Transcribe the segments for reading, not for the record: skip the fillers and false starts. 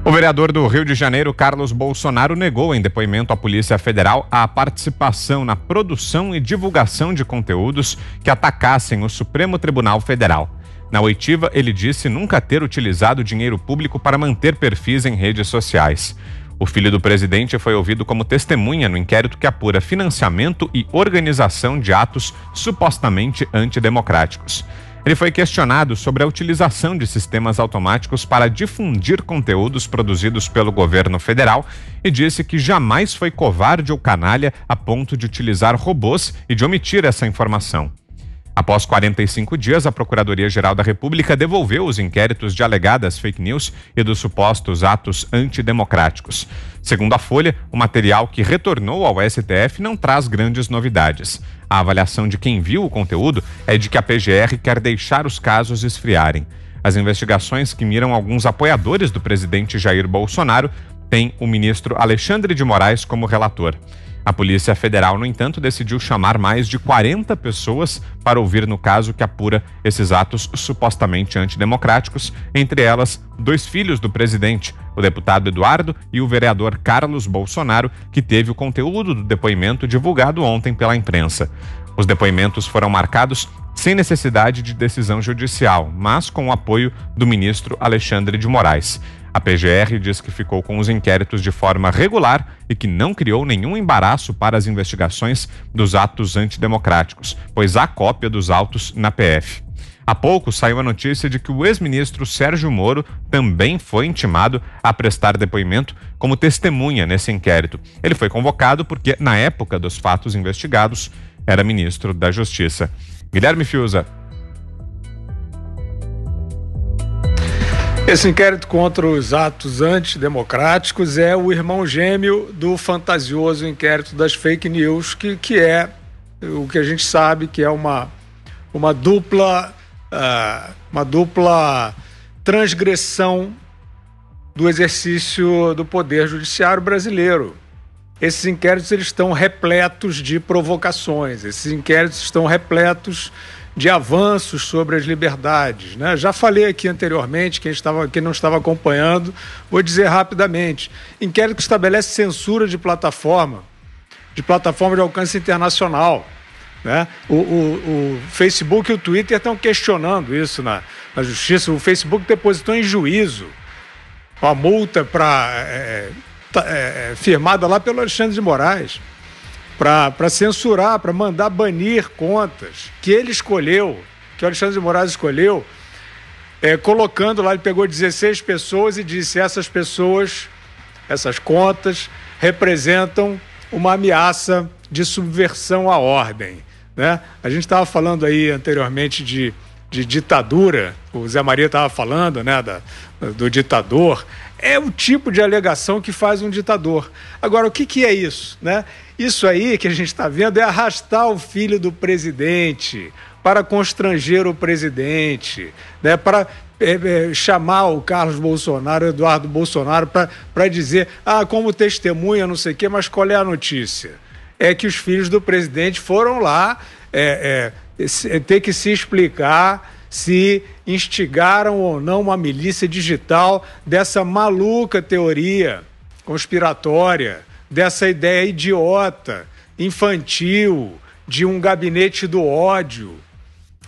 O vereador do Rio de Janeiro, Carlos Bolsonaro, negou em depoimento à Polícia Federal a participação na produção e divulgação de conteúdos que atacassem o Supremo Tribunal Federal. Na oitiva, ele disse nunca ter utilizado dinheiro público para manter perfis em redes sociais. O filho do presidente foi ouvido como testemunha no inquérito que apura financiamento e organização de atos supostamente antidemocráticos. Ele foi questionado sobre a utilização de sistemas automáticos para difundir conteúdos produzidos pelo governo federal e disse que jamais foi covarde ou canalha a ponto de utilizar robôs e de omitir essa informação. Após 45 dias, a Procuradoria-Geral da República devolveu os inquéritos de alegadas fake news e dos supostos atos antidemocráticos. Segundo a Folha, o material que retornou ao STF não traz grandes novidades. A avaliação de quem viu o conteúdo é de que a PGR quer deixar os casos esfriarem. As investigações que miram alguns apoiadores do presidente Jair Bolsonaro têm o ministro Alexandre de Moraes como relator. A Polícia Federal, no entanto, decidiu chamar mais de 40 pessoas para ouvir no caso que apura esses atos supostamente antidemocráticos, entre elas 2 filhos do presidente, o deputado Eduardo e o vereador Carlos Bolsonaro, que teve o conteúdo do depoimento divulgado ontem pela imprensa. Os depoimentos foram marcados sem necessidade de decisão judicial, mas com o apoio do ministro Alexandre de Moraes. A PGR diz que ficou com os inquéritos de forma regular e que não criou nenhum embaraço para as investigações dos atos antidemocráticos, pois há cópia dos autos na PF. Há pouco saiu a notícia de que o ex-ministro Sérgio Moro também foi intimado a prestar depoimento como testemunha nesse inquérito. Ele foi convocado porque, na época dos fatos investigados, era ministro da Justiça. Guilherme Fiuza. Esse inquérito contra os atos antidemocráticos é o irmão gêmeo do fantasioso inquérito das fake news, que é o que a gente sabe que é uma dupla transgressão do exercício do poder judiciário brasileiro. Esses inquéritos eles estão repletos de provocações, esses inquéritos estão repletos de avanços sobre as liberdades, né? Já falei aqui anteriormente, quem não estava acompanhando, vou dizer rapidamente. Inquérito que estabelece censura de plataforma de alcance internacional, né? O Facebook e o Twitter estão questionando isso na justiça. O Facebook depositou em juízo uma multa firmada lá pelo Alexandre de Moraes, para censurar, para mandar banir contas que ele escolheu, que o Alexandre de Moraes escolheu, colocando lá, ele pegou 16 pessoas e disse: essas pessoas, essas contas, representam uma ameaça de subversão à ordem, né? A gente estava falando aí anteriormente de ditadura, o Zé Maria estava falando, né, do ditador. É o tipo de alegação que faz um ditador. Agora, o que é isso, né? Isso aí que a gente está vendo é arrastar o filho do presidente para constranger o presidente, né? Para chamar o Carlos Bolsonaro, o Eduardo Bolsonaro, para dizer, como testemunha, não sei o quê, mas qual é a notícia? É que os filhos do presidente foram lá ter que se explicar se instigaram ou não uma milícia digital dessa maluca teoria conspiratória, dessa ideia idiota, infantil, de um gabinete do ódio,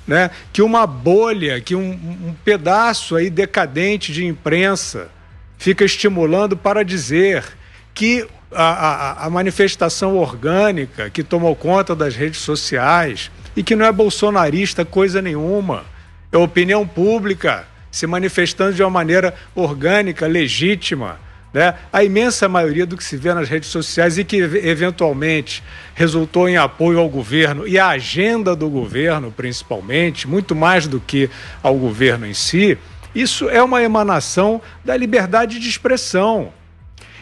né? Que uma bolha, que um pedaço aí decadente de imprensa fica estimulando para dizer que a manifestação orgânica que tomou conta das redes sociais e que não é bolsonarista coisa nenhuma, é opinião pública se manifestando de uma maneira orgânica, legítima, né? A imensa maioria do que se vê nas redes sociais e que eventualmente resultou em apoio ao governo e à agenda do governo, principalmente, muito mais do que ao governo em si, isso é uma emanação da liberdade de expressão.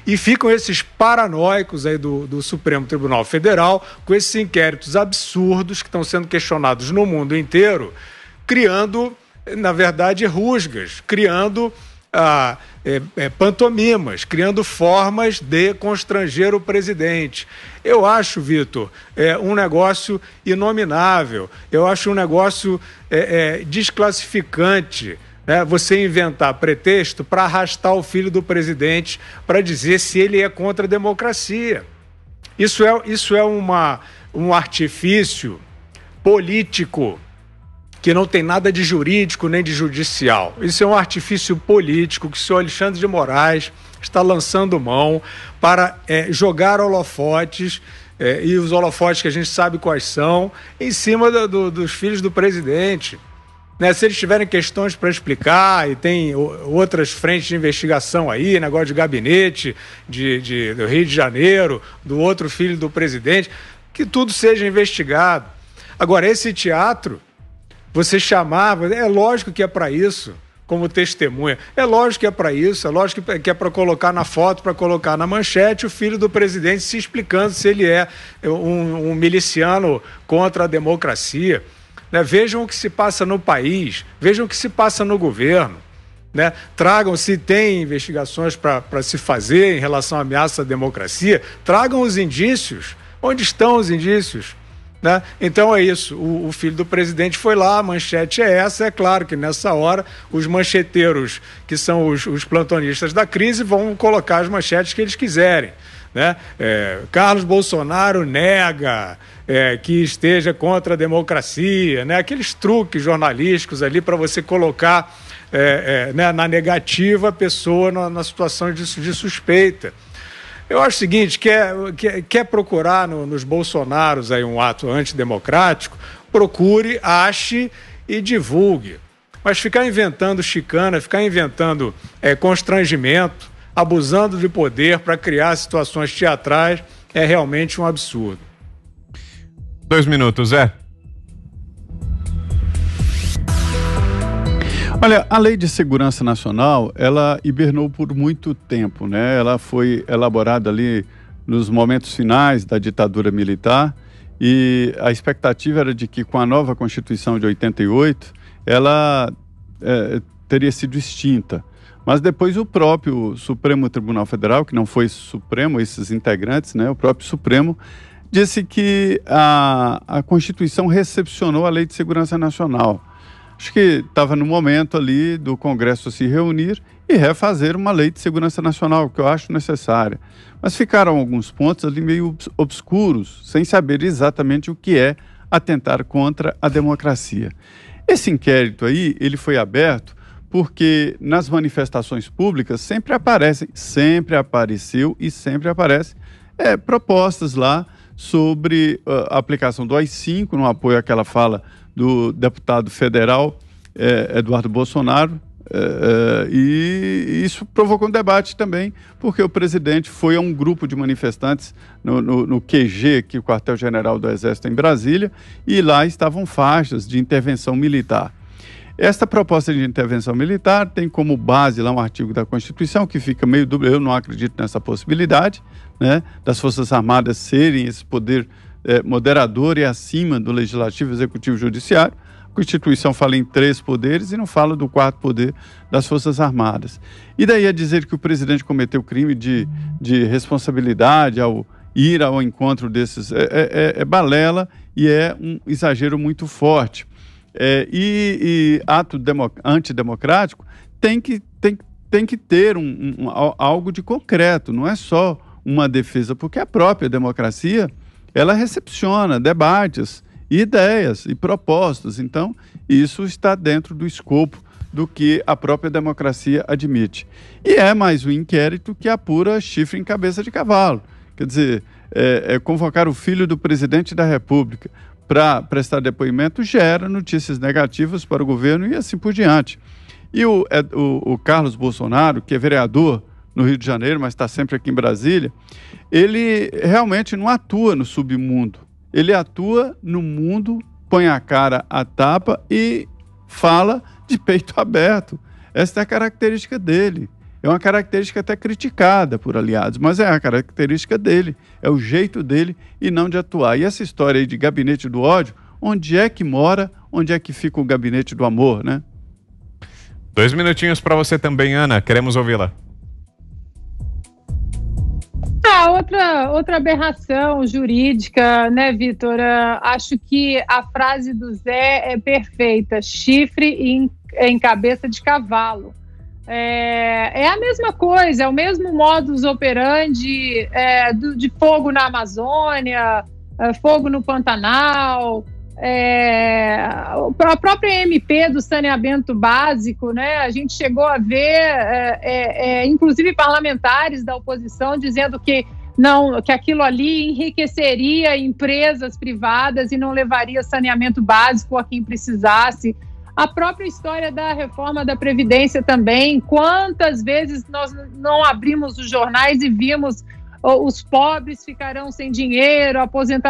E ficam esses paranoicos aí do Supremo Tribunal Federal com esses inquéritos absurdos que estão sendo questionados no mundo inteiro, criando, na verdade, rusgas, criando pantomimas, criando formas de constranger o presidente. Eu acho, Vitor, um negócio inominável, eu acho um negócio desclassificante você inventar pretexto para arrastar o filho do presidente para dizer se ele é contra a democracia. Isso é um artifício político que não tem nada de jurídico nem de judicial. Isso é um artifício político que o senhor Alexandre de Moraes está lançando mão para jogar holofotes, e os holofotes que a gente sabe quais são, em cima dos filhos do presidente. Se eles tiverem questões para explicar, e tem outras frentes de investigação aí, negócio de gabinete do Rio de Janeiro, do outro filho do presidente, que tudo seja investigado. Agora, esse teatro, você chamava, é lógico que é para isso, como testemunha, é lógico que é para isso, é lógico que é para colocar na foto, para colocar na manchete o filho do presidente se explicando se ele é um miliciano contra a democracia. Vejam o que se passa no país, vejam o que se passa no governo. Tragam, se tem investigações para se fazer em relação à ameaça à democracia, tragam os indícios. Onde estão os indícios? Então é isso, o filho do presidente foi lá, a manchete é essa. É claro que nessa hora os mancheteiros, que são os plantonistas da crise, vão colocar as manchetes que eles quiserem. Carlos Bolsonaro nega que esteja contra a democracia, aqueles truques jornalísticos ali para você colocar na negativa a pessoa na situação de suspeita. Eu acho o seguinte, quer procurar nos Bolsonaros aí um ato antidemocrático, procure, ache e divulgue. Mas ficar inventando chicana, ficar inventando constrangimento, abusando de poder para criar situações teatrais, é realmente um absurdo. 2 minutos, Zé. Olha, a Lei de Segurança Nacional, ela hibernou por muito tempo, Ela foi elaborada ali nos momentos finais da ditadura militar, e a expectativa era de que com a nova Constituição de 88, ela teria sido extinta. Mas depois o próprio Supremo Tribunal Federal, que não foi Supremo, esses integrantes, o próprio Supremo, disse que a Constituição recepcionou a Lei de Segurança Nacional. Acho que estava no momento ali do Congresso se reunir e refazer uma Lei de Segurança Nacional, que eu acho necessária. Mas ficaram alguns pontos ali meio obscuros, sem saber exatamente o que é atentar contra a democracia. Esse inquérito aí, ele foi aberto porque nas manifestações públicas sempre apareceu e sempre aparece propostas lá sobre a aplicação do AI-5, no apoio àquela fala do deputado federal Eduardo Bolsonaro, e isso provocou um debate também, porque o presidente foi a um grupo de manifestantes no QG, que é o quartel-general do Exército em Brasília, e lá estavam faixas de intervenção militar. Esta proposta de intervenção militar tem como base lá um artigo da Constituição que fica meio dúbio. Eu não acredito nessa possibilidade, das Forças Armadas serem esse poder moderador e acima do Legislativo, Executivo e Judiciário. A Constituição fala em 3 poderes e não fala do 4º poder das Forças Armadas. E daí a dizer que o presidente cometeu crime de responsabilidade ao ir ao encontro desses é balela e é um exagero muito forte. E ato antidemocrático tem que ter algo de concreto, não é só uma defesa, porque a própria democracia, ela recepciona debates, ideias e propostas. Então, isso está dentro do escopo do que a própria democracia admite. E é mais um inquérito que apura chifre em cabeça de cavalo. Quer dizer, convocar o filho do presidente da República para prestar depoimento gera notícias negativas para o governo e assim por diante. E o Carlos Bolsonaro, que é vereador no Rio de Janeiro, mas está sempre aqui em Brasília, ele realmente não atua no submundo. Ele atua no mundo, põe a cara à tapa e fala de peito aberto. Essa é a característica dele. É uma característica até criticada por aliados, mas é a característica dele, é o jeito dele e não de atuar. E essa história aí de gabinete do ódio, onde é que mora, onde é que fica o gabinete do amor, 2 minutinhos para você também, Ana, queremos ouvi-la. Outra aberração jurídica, Vitor? Acho que a frase do Zé é perfeita. Chifre em cabeça de cavalo. É a mesma coisa, é o mesmo modus operandi de fogo na Amazônia, fogo no Pantanal, a própria MP do saneamento básico, né? A gente chegou a ver, inclusive parlamentares da oposição dizendo que aquilo ali enriqueceria empresas privadas e não levaria saneamento básico a quem precisasse. A própria história da reforma da Previdência também, quantas vezes nós não abrimos os jornais e vimos os pobres ficarão sem dinheiro,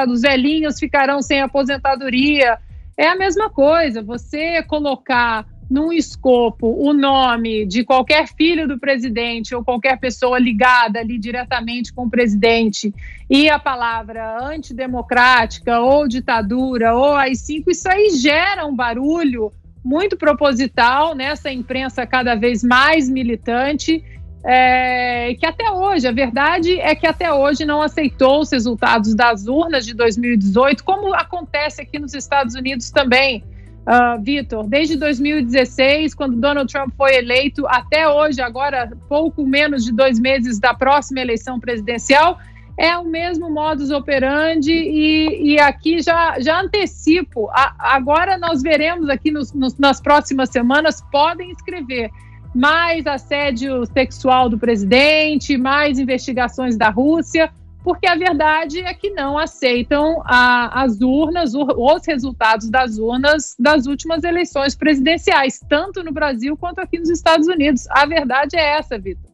os velhinhos ficarão sem aposentadoria. É a mesma coisa, você colocar num escopo o nome de qualquer filho do presidente ou qualquer pessoa ligada ali diretamente com o presidente e a palavra antidemocrática ou ditadura ou AI-5, isso aí gera um barulho muito proposital nessa imprensa cada vez mais militante, que até hoje, a verdade é que até hoje não aceitou os resultados das urnas de 2018, como acontece aqui nos Estados Unidos também, Vitor. Desde 2016, quando Donald Trump foi eleito, até hoje, agora pouco menos de 2 meses da próxima eleição presidencial, é o mesmo modus operandi e aqui já antecipo. Agora nós veremos aqui nas próximas semanas, podem escrever mais assédio sexual do presidente, mais investigações da Rússia, porque a verdade é que não aceitam as urnas, os resultados das urnas das últimas eleições presidenciais, tanto no Brasil quanto aqui nos Estados Unidos. A verdade é essa, Vitor.